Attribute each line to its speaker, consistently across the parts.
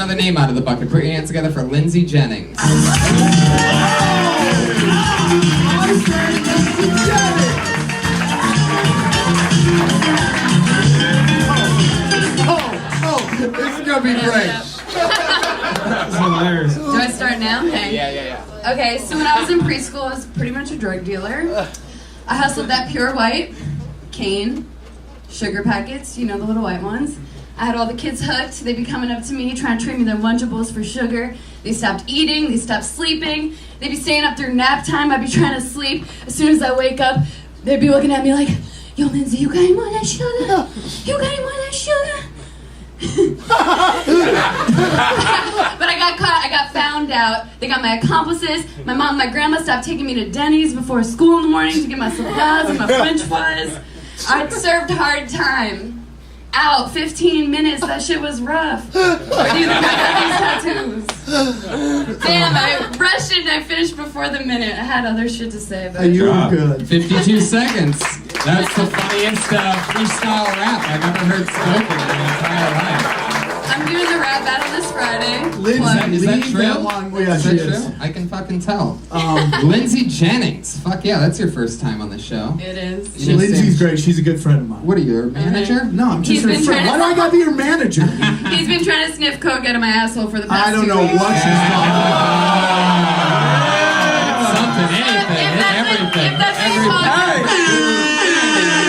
Speaker 1: Another name out of the bucket. Put your hands together for Lindsey Jennings.
Speaker 2: This is gonna be great.
Speaker 3: That's hilarious.
Speaker 4: Do I start now? Okay.
Speaker 1: Yeah.
Speaker 4: Okay, so when I was in preschool, I was pretty much a drug dealer. I hustled that pure white, cane, sugar packets, you know, the little white ones. I had all the kids hooked. They'd be coming up to me, trying to trade me their Lunchables for sugar. They stopped eating, they stopped sleeping. They'd be staying up through nap time. I'd be trying to sleep. As soon as I wake up, they'd be looking at me like, yo, Lindsey, you got any more of that sugar? You got any more of that sugar? But I got caught, I got found out. They got my accomplices. My mom and my grandma stopped taking me to Denny's before school in the morning to get my supplies and my french fries. I served hard time. Out 15 minutes, that shit was rough. These tattoos. Damn, I rushed it and I finished before the minute. I had other shit to say, but
Speaker 2: And you were good.
Speaker 1: 52 seconds. That's the funniest freestyle rap I've ever heard spoken in my entire life.
Speaker 4: I'm doing the rap battle this Friday.
Speaker 2: Lindsey,
Speaker 1: Is that
Speaker 2: leave
Speaker 1: true?
Speaker 2: that long way.
Speaker 1: Is that true? I can fucking tell. Lindsey Jennings. Fuck yeah, that's your first time on the show.
Speaker 4: It is.
Speaker 2: Lindsey's great. She's a good friend of mine.
Speaker 1: What are you, her manager?
Speaker 2: No, I'm just
Speaker 4: He's
Speaker 2: her
Speaker 4: been
Speaker 2: friend. Why
Speaker 4: trying
Speaker 2: do
Speaker 4: to-
Speaker 2: I gotta be your manager?
Speaker 4: He's been trying to sniff coke out of my asshole for the past
Speaker 2: I don't
Speaker 4: 2
Speaker 2: know
Speaker 4: weeks.
Speaker 2: what she's talking about.
Speaker 1: Something, anything,
Speaker 4: If that's
Speaker 1: everything.
Speaker 4: if that's what you
Speaker 1: Everything.
Speaker 4: call it.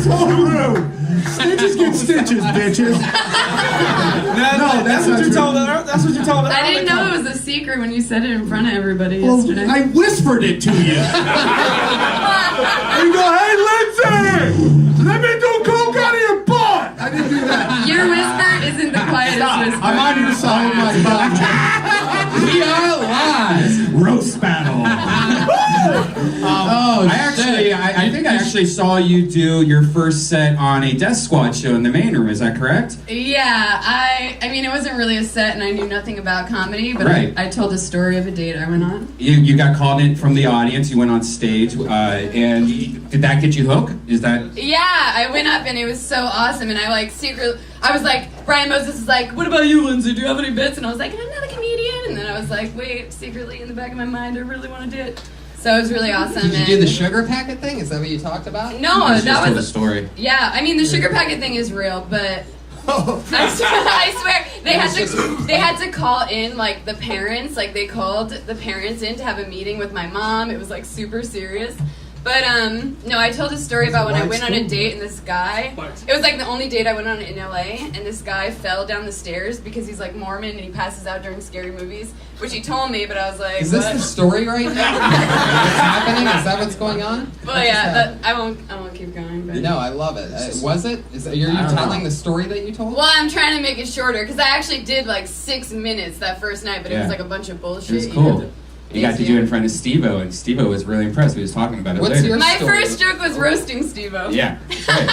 Speaker 2: So rude. Stitches get stitches, bitches.
Speaker 3: No, that's what you
Speaker 2: true.
Speaker 3: told her. That's what you told her.
Speaker 4: I didn't know it was a secret when you said it in front of everybody
Speaker 2: Well,
Speaker 4: yesterday.
Speaker 2: I whispered it to you. You go, hey, Lindsey, let me do coke out of your butt. I didn't do that.
Speaker 4: Your whisper isn't the quietest whisper.
Speaker 2: I'm on your side, my butt.
Speaker 1: We are live.
Speaker 2: Roast battle.
Speaker 5: I think I actually saw you do your first set on a Death Squad show in the main room. Is that correct?
Speaker 4: Yeah, I mean, it wasn't really a set, and I knew nothing about comedy, but
Speaker 5: Right.
Speaker 4: I told a story of a date I went on.
Speaker 5: You got called in from the audience. You went on stage, and did that get you hooked? Is that?
Speaker 4: Yeah, I went up, and it was so awesome, and I was like, Brian Moses is like, what about you, Lindsey? Do you have any bits? And I was like, I'm not a comedian, and then I was like, wait, secretly in the back of my mind, I really want to do it. So it was really awesome.
Speaker 1: Did you do the sugar packet thing? Is that what you talked about?
Speaker 4: No,
Speaker 5: You just
Speaker 4: that
Speaker 5: told
Speaker 4: was
Speaker 5: a story.
Speaker 4: Yeah, I mean the sugar packet thing is real, but I swear they had to call in like the parents, like they called the parents in to have a meeting with my mom. It was like super serious. But no, I told a story about when I went on a date and this guy, it was like the only date I went on in LA, and this guy fell down the stairs because he's like Mormon and he passes out during scary movies, which he told me, but I was like,
Speaker 1: Is this
Speaker 4: what?
Speaker 1: the story right now? What's happening? Is that what's going on?
Speaker 4: Well, yeah, I won't keep going. But.
Speaker 1: No, I love it. Was it? Are you telling the story that you told?
Speaker 4: Well, I'm trying to make it shorter because I actually did like 6 minutes that first night, but it was like a bunch of bullshit.
Speaker 5: It was cool. You got to do it in front of Steve-O, and Steve-O was really impressed. We was talking about it
Speaker 1: What's
Speaker 5: later.
Speaker 1: your
Speaker 4: My
Speaker 1: story?
Speaker 4: first joke was roasting Steve-O.
Speaker 5: Yeah. Right.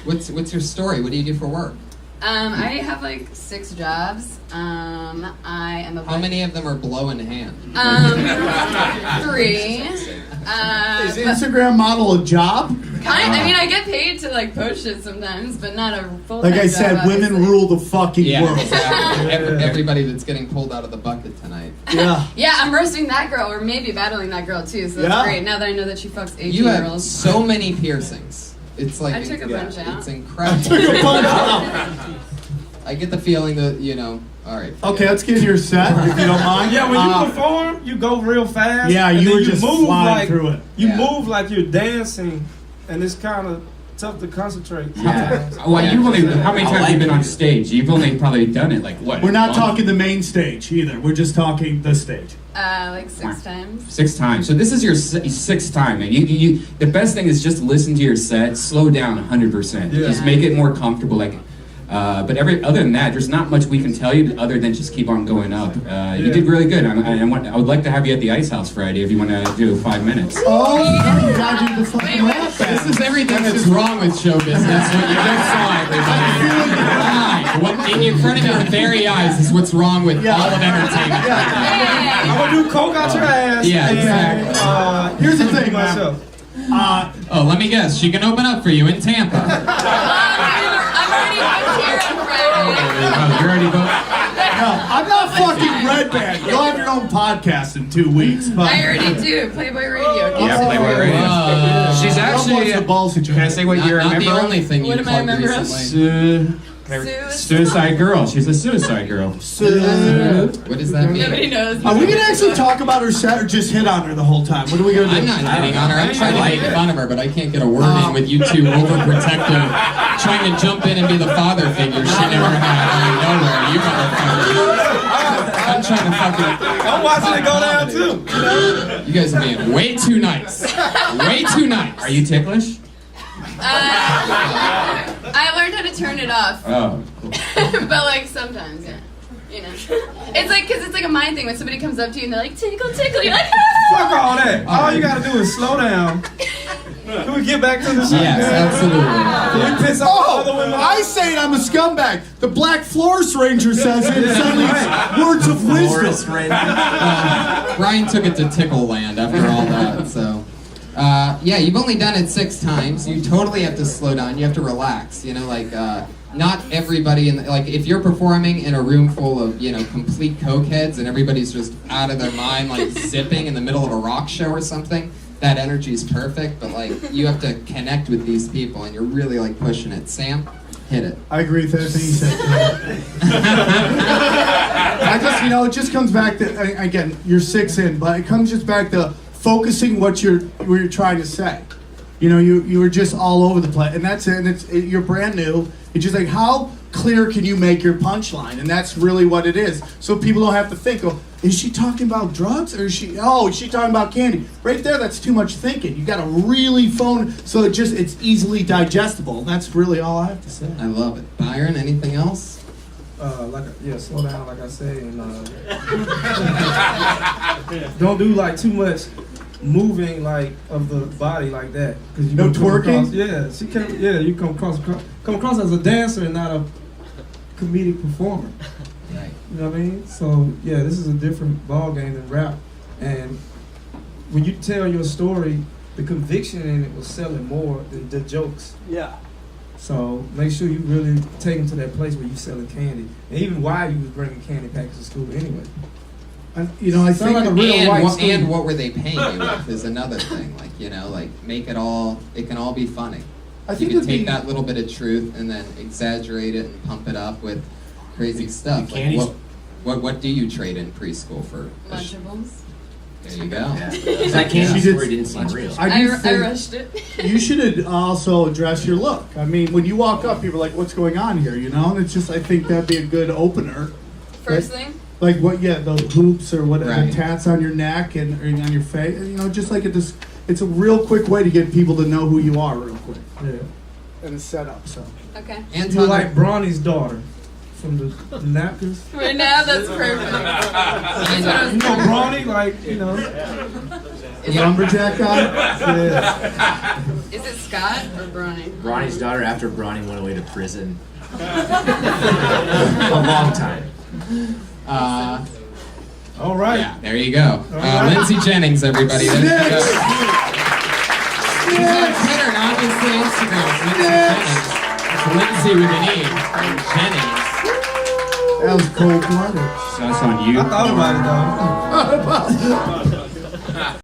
Speaker 1: What's your story? What do you do for work?
Speaker 4: I have like 6 jobs. I am a.
Speaker 1: How many of them are blow in hand?
Speaker 4: 3.
Speaker 2: Is Instagram model a job?
Speaker 4: I mean, I get paid to like post shit sometimes, but not a full.
Speaker 2: Like I said, women rule the fucking world.
Speaker 1: Exactly. Everybody that's getting pulled out of the bucket tonight.
Speaker 2: Yeah.
Speaker 4: Yeah, I'm roasting that girl, or maybe battling that girl too. So that's great. Now that I know that she fucks 18-year-olds.
Speaker 1: You have so many piercings. It's like
Speaker 4: I took a bunch out.
Speaker 1: It's incredible. I get the feeling that All right.
Speaker 2: Okay, let's get in your set if you don't mind.
Speaker 3: Yeah, when you perform, you go real fast.
Speaker 2: Yeah,
Speaker 3: and
Speaker 2: you
Speaker 3: then
Speaker 2: were just
Speaker 3: move
Speaker 2: flying
Speaker 3: like,
Speaker 2: through it.
Speaker 3: You move like you're dancing, and it's kind of tough to concentrate.
Speaker 5: Yeah. Well, how many times have you been on stage? You've only probably done it like what?
Speaker 2: We're not talking the main stage either. We're just talking the stage.
Speaker 4: Like 6 times.
Speaker 5: 6 times. So this is your 6th time, man. You the best thing is just listen to your set, slow down 100%.
Speaker 3: Yeah.
Speaker 5: Just make it more comfortable. But other than that, there's not much we can tell you other than just keep on going up. You did really good. I would like to have you at the Ice House Friday if you want to do 5 minutes.
Speaker 2: Oh, you gotta do the fucking rap.
Speaker 1: This is everything that's wrong with show business. What you just saw, everybody. What in front of your very eyes is what's wrong with all of entertainment.
Speaker 3: I'm gonna do coke out your ass.
Speaker 1: Yeah,
Speaker 3: and,
Speaker 1: exactly.
Speaker 2: Here's the thing,
Speaker 3: myself.
Speaker 2: man.
Speaker 1: Oh, let me guess. She can open up for you in Tampa.
Speaker 4: I'm already booked here on Friday.
Speaker 5: Oh, you're already booked?
Speaker 2: No, I'm not fucking Red Band. You'll have your own podcast in 2 weeks. But
Speaker 4: I already do. Playboy Radio.
Speaker 5: Yeah, Playboy Radio. She's actually.
Speaker 2: the balls that you
Speaker 5: Can I say what
Speaker 1: Not,
Speaker 5: you're a
Speaker 1: not the
Speaker 5: member of?
Speaker 1: only thing you
Speaker 4: What am I a
Speaker 1: plugged
Speaker 4: member of?
Speaker 1: recently.
Speaker 5: Suicide girl. She's a suicide girl.
Speaker 1: What does that mean?
Speaker 4: Nobody knows.
Speaker 2: Are we gonna actually talk about her set or just hit on her the whole time? What are we gonna do?
Speaker 1: I'm not hitting on her. I'm trying to make fun of her, but I can't get a word in with you two overprotective, trying to jump in and be the father figure she never had out of nowhere. You motherfuckers. I'm trying to fucking.
Speaker 3: I'm watching it go down too.
Speaker 1: You guys are being way too nice. Way too nice.
Speaker 5: Are you ticklish?
Speaker 4: I learned how to turn it off.
Speaker 5: Oh, cool.
Speaker 4: But like sometimes, yeah. You know. It's like, cause it's like a mind thing when somebody comes up to you and they're like, tickle, tickle, you're like, ah!
Speaker 3: Fuck all that. All you gotta do is slow down. Can we get back to the shit?
Speaker 1: Yes,
Speaker 3: man?
Speaker 1: absolutely.
Speaker 3: Can we piss off other
Speaker 2: Oh,
Speaker 3: women?
Speaker 2: I say it, I'm a scumbag. The Black Forest Ranger says it. It's suddenly words of wisdom.
Speaker 1: Brian took it to Tickle Land after all that, so. Yeah, you've only done it 6 times. You totally have to slow down. You have to relax. You know, like, not everybody like, if you're performing in a room full of, you know, complete cokeheads and everybody's just out of their mind, like zipping in the middle of a rock show or something, that energy is perfect, but like, you have to connect with these people and you're really like pushing it. Sam, hit it.
Speaker 2: I agree with everything you said. I just, you know, it just comes back to, again, you're 6 in, but it comes just back to focusing what you're trying to say. You know, you were just all over the place, and that's it. And you're brand new. It's just like, how clear can you make your punchline? And that's really what it is. So people don't have to think, oh, is she talking about drugs, or is she talking about candy? Right there, that's too much thinking. You got to really phone so it's easily digestible. And that's really all I have to say.
Speaker 1: I love it. Byron, anything else?
Speaker 3: Slow down, like I say, and don't do like too much moving like of the body like that, because you
Speaker 2: No
Speaker 3: come
Speaker 2: twerking?
Speaker 3: across, you come across as a dancer and not a comedic performer.
Speaker 1: Right.
Speaker 3: You know what I mean? So yeah, this is a different ball game than rap, and when you tell your story, the conviction in it was selling more than the jokes.
Speaker 2: Yeah.
Speaker 3: So make sure you really take them to that place where you selling candy, and even why you was bringing candy packs to school anyway.
Speaker 2: You know, I think
Speaker 3: like a real white
Speaker 1: and
Speaker 3: student.
Speaker 1: what were they paying you with is another thing. Like, you know, like, make it can all be funny.
Speaker 2: I
Speaker 1: You
Speaker 2: think
Speaker 1: can
Speaker 2: it'd
Speaker 1: take
Speaker 2: be-
Speaker 1: that little bit of truth and then exaggerate it and pump it up with crazy stuff.
Speaker 6: the
Speaker 1: Like,
Speaker 6: candies-
Speaker 1: what do you trade in preschool for?
Speaker 4: Lunchables.
Speaker 1: There you go.
Speaker 6: That candy
Speaker 2: She did-
Speaker 6: story didn't seem real.
Speaker 2: I do
Speaker 4: I
Speaker 2: think
Speaker 4: rushed it.
Speaker 2: you should also address your look. I mean, when you walk up, people are like, "What's going on here?" You know, and it's just, I think that'd be a good opener.
Speaker 4: First thing.
Speaker 2: Like what? Yeah, the hoops or whatever,
Speaker 1: Right.
Speaker 2: the tats on your neck and or on your face. You know, just like it's a real quick way to get people to know who you are real quick.
Speaker 3: Yeah.
Speaker 2: And it's set up. So
Speaker 4: Okay.
Speaker 1: Anton,
Speaker 3: You're like Bronny's daughter from the napkins.
Speaker 4: Right now, that's perfect. That's what I
Speaker 3: You
Speaker 4: was
Speaker 3: know Bronny, like, you know.
Speaker 2: the lumberjack guy.
Speaker 3: Yeah.
Speaker 4: Is it Scott or Bronny?
Speaker 6: Ronnie's daughter after Bronny went away to prison. A long time.
Speaker 3: All right.
Speaker 1: yeah, there you go.
Speaker 3: right.
Speaker 1: Lindsey Jennings, everybody. There you go.
Speaker 2: Snitch!
Speaker 1: She's on Twitter and obviously Instagram. It's Lindsey with an E. Jennings.
Speaker 2: That was cold blooded.
Speaker 5: So that's on you.
Speaker 3: I thought about it though.